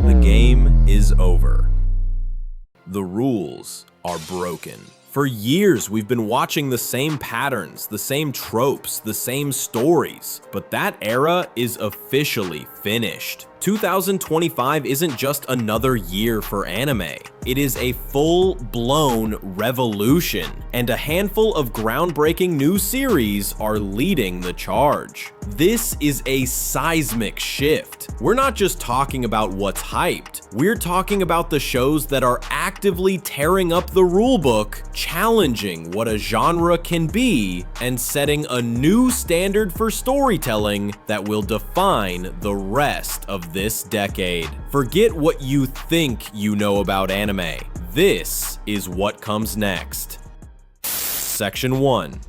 The game is over. The rules are broken. For years, we've been watching the same patterns, the same tropes, the same stories, but that era is officially finished. 2025 isn't just another year for anime. It is a full-blown revolution, and a handful of groundbreaking new series are leading the charge. This is a seismic shift. We're not just talking about what's hyped, we're talking about the shows that are actively tearing up the rulebook, challenging what a genre can be, and setting a new standard for storytelling that will define the rest of this decade. Forget what you think you know about anime. This is what comes next. Section 1.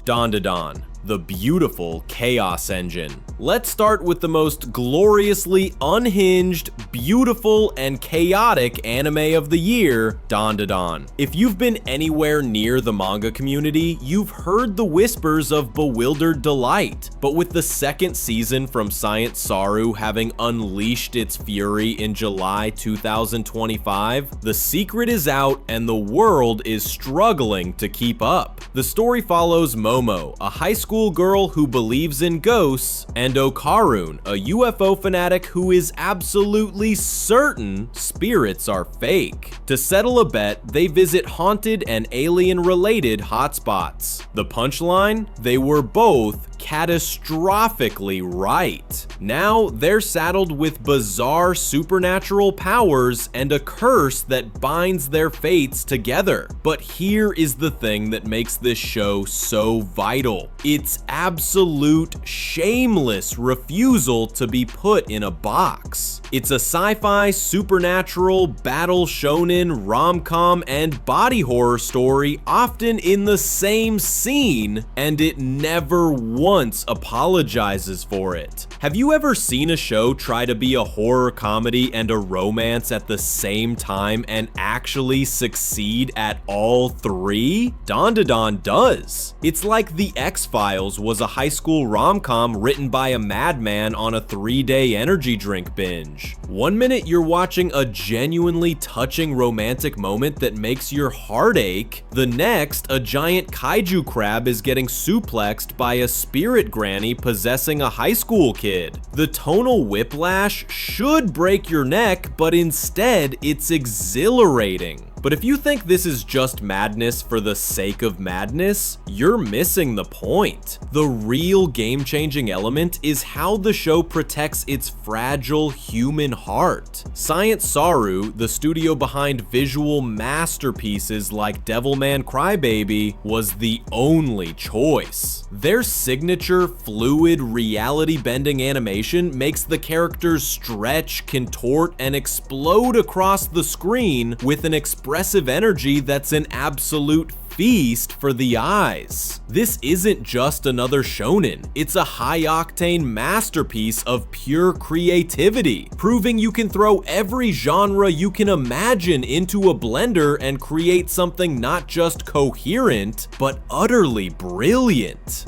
Dandadan, the beautiful chaos engine. Let's start with the most gloriously unhinged, beautiful, and chaotic anime of the year, Dandadan. If you've been anywhere near the manga community, you've heard the whispers of bewildered delight. But with the second season from Science SARU having unleashed its fury in July 2025, the secret is out and the world is struggling to keep up. The story follows Momo, a high school girl who believes in ghosts, and Okarun, a UFO fanatic who is absolutely certain spirits are fake. To settle a bet, they visit haunted and alien-related hotspots. The punchline? They were both catastrophically right. Now they're saddled with bizarre supernatural powers and a curse that binds their fates together. But here is the thing that makes this show so vital. Its absolute shameless refusal to be put in a box. It's a sci-fi, supernatural, battle shonen, rom-com, and body horror story often in the same scene, and it never once apologizes for it. Have you ever seen a show try to be a horror comedy and a romance at the same time and actually succeed at all three? Dandadan does. It's like The X-Files was a high school rom-com written by a madman on a 3-day energy drink binge. One minute you're watching a genuinely touching romantic moment that makes your heart ache. The next, a giant kaiju crab is getting suplexed by a spirit granny possessing a high school kid. The tonal whiplash should break your neck, but instead it's exhilarating. But if you think this is just madness for the sake of madness, you're missing the point. The real game-changing element is how the show protects its fragile human heart. Science SARU, the studio behind visual masterpieces like Devilman Crybaby, was the only choice. Their signature fluid reality-bending animation makes the characters stretch, contort, and explode across the screen with an expressive energy that's an absolute feast for the eyes. This isn't just another shonen, it's a high-octane masterpiece of pure creativity, proving you can throw every genre you can imagine into a blender and create something not just coherent, but utterly brilliant.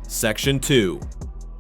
Section 2.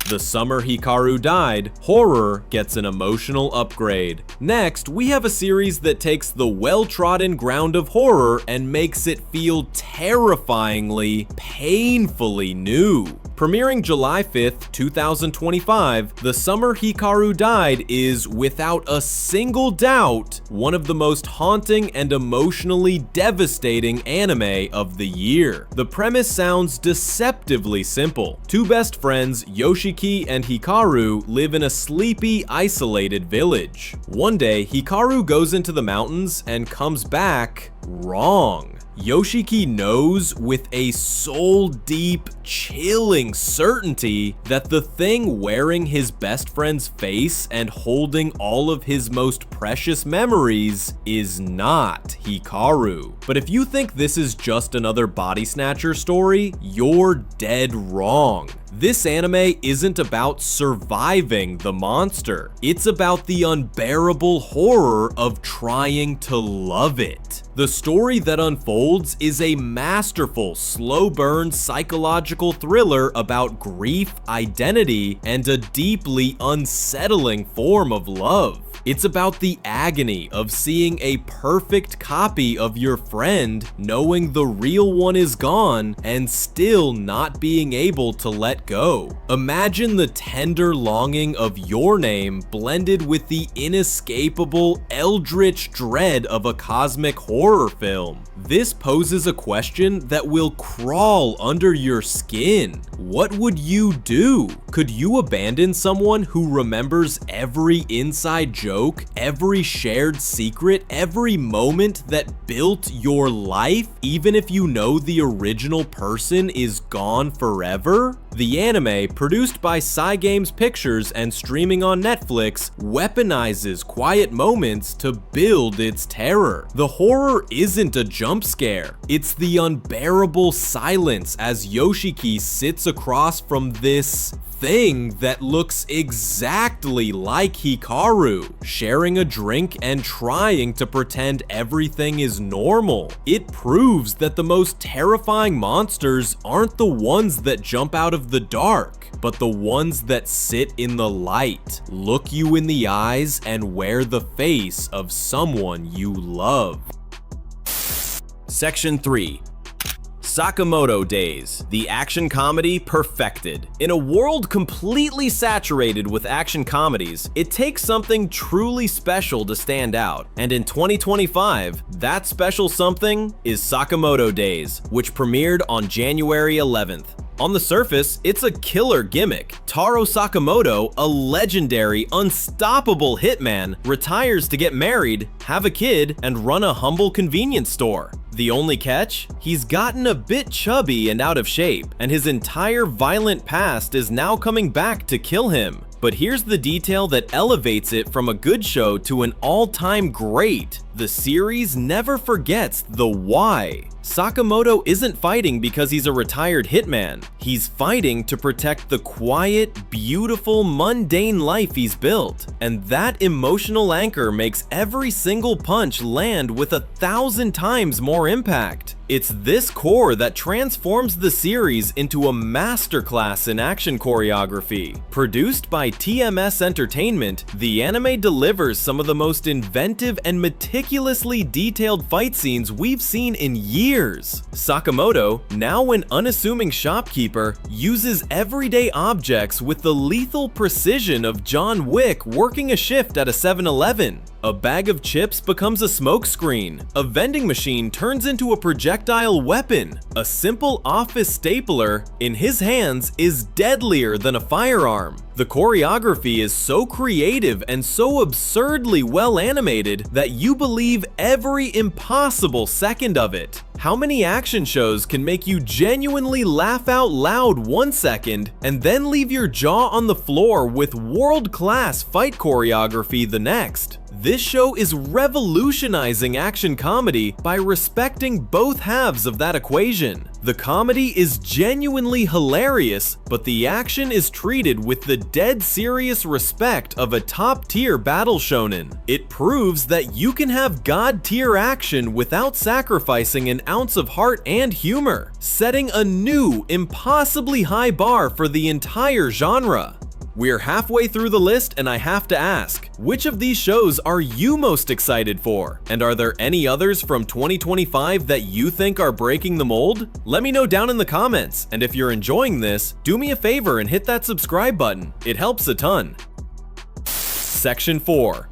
The Summer Hikaru Died, horror gets an emotional upgrade. Next, we have a series that takes the well-trodden ground of horror and makes it feel terrifyingly, painfully new. Premiering July 5th, 2025, The Summer Hikaru Died is, without a single doubt, one of the most haunting and emotionally devastating anime of the year. The premise sounds deceptively simple. Two best friends, Yoshiki and Hikaru, live in a sleepy, isolated village. One day, Hikaru goes into the mountains and comes back wrong. Yoshiki knows with a soul-deep, chilling certainty that the thing wearing his best friend's face and holding all of his most precious memories is not Hikaru. But if you think this is just another body snatcher story, you're dead wrong. This anime isn't about surviving the monster. It's about the unbearable horror of trying to love it. The story that unfolds is a masterful, slow-burn psychological thriller about grief, identity, and a deeply unsettling form of love. It's about the agony of seeing a perfect copy of your friend, knowing the real one is gone, and still not being able to let go. Imagine the tender longing of Your Name blended with the inescapable, eldritch dread of a cosmic horror film. This poses a question that will crawl under your skin. What would you do? Could you abandon someone who remembers every inside joke, every shared secret, every moment that built your life, even if you know the original person is gone forever? The anime, produced by Cygames Pictures and streaming on Netflix, weaponizes quiet moments to build its terror. The horror isn't a jump scare, it's the unbearable silence as Yoshiki sits across from this thing that looks exactly like Hikaru, sharing a drink and trying to pretend everything is normal. It proves that the most terrifying monsters aren't the ones that jump out of the dark, but the ones that sit in the light, look you in the eyes, and wear the face of someone you love. Section 3. Sakamoto Days, the action comedy perfected. In a world completely saturated with action comedies, it takes something truly special to stand out. And in 2025, that special something is Sakamoto Days, which premiered on January 11th. On the surface, it's a killer gimmick. Taro Sakamoto, a legendary, unstoppable hitman, retires to get married, have a kid, and run a humble convenience store. The only catch? He's gotten a bit chubby and out of shape, and his entire violent past is now coming back to kill him. But here's the detail that elevates it from a good show to an all-time great. The series never forgets the why. Sakamoto isn't fighting because he's a retired hitman. He's fighting to protect the quiet, beautiful, mundane life he's built. And that emotional anchor makes every single punch land with 1,000 times more impact. It's this core that transforms the series into a masterclass in action choreography. Produced by TMS Entertainment, the anime delivers some of the most inventive and meticulously detailed fight scenes we've seen in years. Sakamoto, now an unassuming shopkeeper, uses everyday objects with the lethal precision of John Wick working a shift at a 7-Eleven. A bag of chips becomes a smokescreen. A vending machine turns into a projectile weapon. A simple office stapler, in his hands, is deadlier than a firearm. The choreography is so creative and so absurdly well animated that you believe every impossible second of it. How many action shows can make you genuinely laugh out loud 1 second and then leave your jaw on the floor with world-class fight choreography the next? This show is revolutionizing action comedy by respecting both halves of that equation. The comedy is genuinely hilarious, but the action is treated with the dead serious respect of a top-tier battle shonen. It proves that you can have god-tier action without sacrificing an ounce of heart and humor, setting a new, impossibly high bar for the entire genre. We're halfway through the list and I have to ask, which of these shows are you most excited for? And are there any others from 2025 that you think are breaking the mold? Let me know down in the comments, and if you're enjoying this, do me a favor and hit that subscribe button. It helps a ton. Section 4.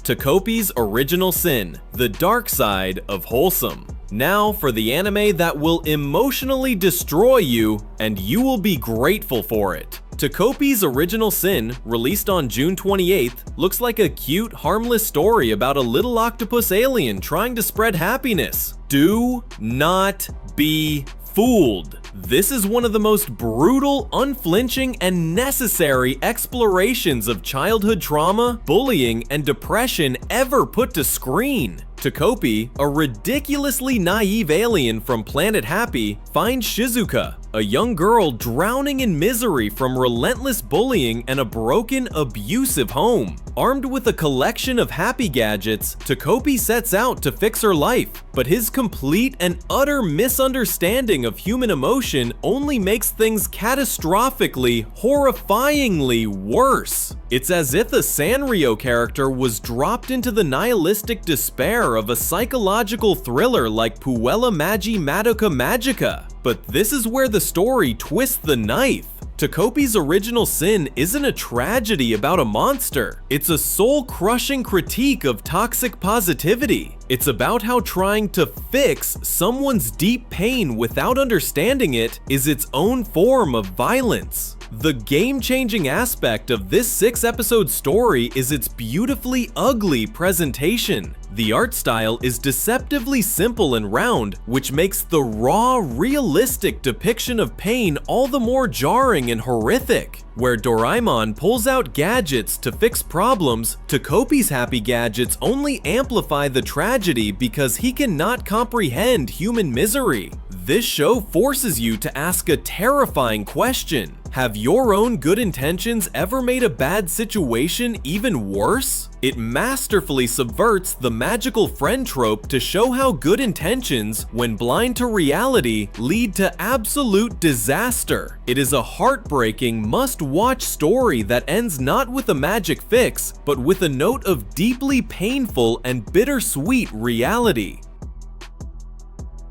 Takopi's Original Sin, the dark side of wholesome. Now for the anime that will emotionally destroy you, and you will be grateful for it. Takopi's Original Sin, released on June 28th, looks like a cute, harmless story about a little octopus alien trying to spread happiness. Do not be fooled. This is one of the most brutal, unflinching, and necessary explorations of childhood trauma, bullying, and depression ever put to screen. Takopi, a ridiculously naive alien from Planet Happy, finds Shizuka, a young girl drowning in misery from relentless bullying and a broken, abusive home. Armed with a collection of happy gadgets, Takopi sets out to fix her life, but his complete and utter misunderstanding of human emotion only makes things catastrophically, horrifyingly worse. It's as if the Sanrio character was dropped into the nihilistic despair of a psychological thriller like Puella Magi Madoka Magica. But this is where the story twists the knife. Takopi's original sin isn't a tragedy about a monster. It's a soul-crushing critique of toxic positivity. It's about how trying to fix someone's deep pain without understanding it is its own form of violence. The game-changing aspect of this 6-episode story is its beautifully ugly presentation. The art style is deceptively simple and round, which makes the raw, realistic depiction of pain all the more jarring and horrific. Where Doraemon pulls out gadgets to fix problems, Takopi's happy gadgets only amplify the tragedy because he cannot comprehend human misery. This show forces you to ask a terrifying question. Have your own good intentions ever made a bad situation even worse? It masterfully subverts the magical friend trope to show how good intentions, when blind to reality, lead to absolute disaster. It is a heartbreaking, must-watch story that ends not with a magic fix, but with a note of deeply painful and bittersweet reality.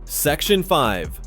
Section 5.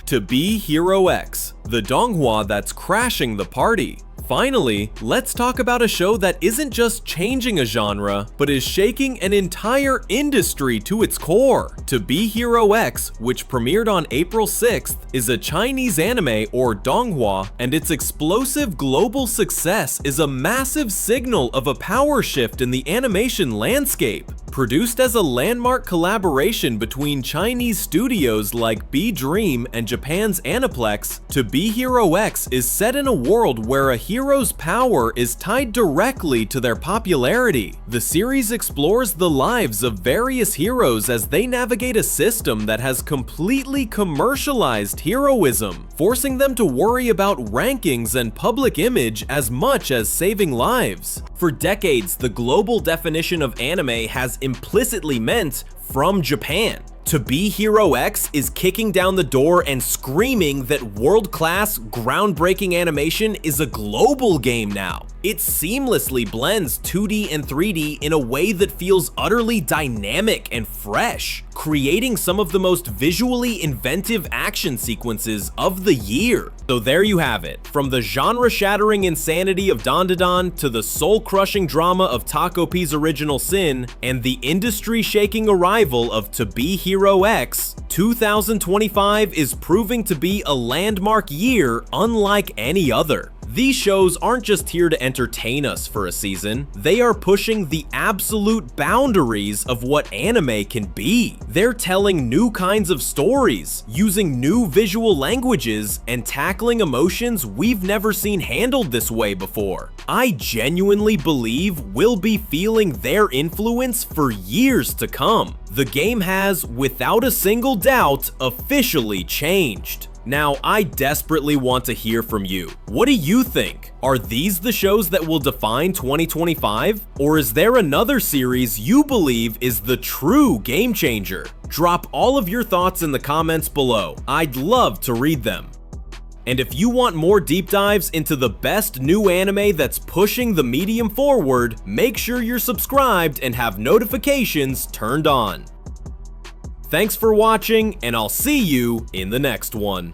To Be Hero X, the donghua that's crashing the party. Finally, let's talk about a show that isn't just changing a genre, but is shaking an entire industry to its core. To Be Hero X, which premiered on April 6th, is a Chinese anime or donghua, and its explosive global success is a massive signal of a power shift in the animation landscape. Produced as a landmark collaboration between Chinese studios like B-Dream and Japan's Aniplex, To Be Hero X is set in a world where a hero's power is tied directly to their popularity. The series explores the lives of various heroes as they navigate a system that has completely commercialized heroism, forcing them to worry about rankings and public image as much as saving lives. For decades, the global definition of anime has implicitly meant from Japan. To Be Hero X is kicking down the door and screaming that world-class, groundbreaking animation is a global game now. It seamlessly blends 2D and 3D in a way that feels utterly dynamic and fresh, creating some of the most visually inventive action sequences of the year. So there you have it. From the genre-shattering insanity of Dandadan to the soul-crushing drama of Takopi's Original Sin and the industry-shaking arrival of To Be Hero X, 2025 is proving to be a landmark year unlike any other. These shows aren't just here to entertain us for a season, they are pushing the absolute boundaries of what anime can be. They're telling new kinds of stories, using new visual languages, and tackling emotions we've never seen handled this way before. I genuinely believe we'll be feeling their influence for years to come. The game has, without a single doubt, officially changed. Now, I desperately want to hear from you. What do you think? Are these the shows that will define 2025? Or is there another series you believe is the true game changer? Drop all of your thoughts in the comments below. I'd love to read them. And if you want more deep dives into the best new anime that's pushing the medium forward, make sure you're subscribed and have notifications turned on. Thanks for watching, and I'll see you in the next one.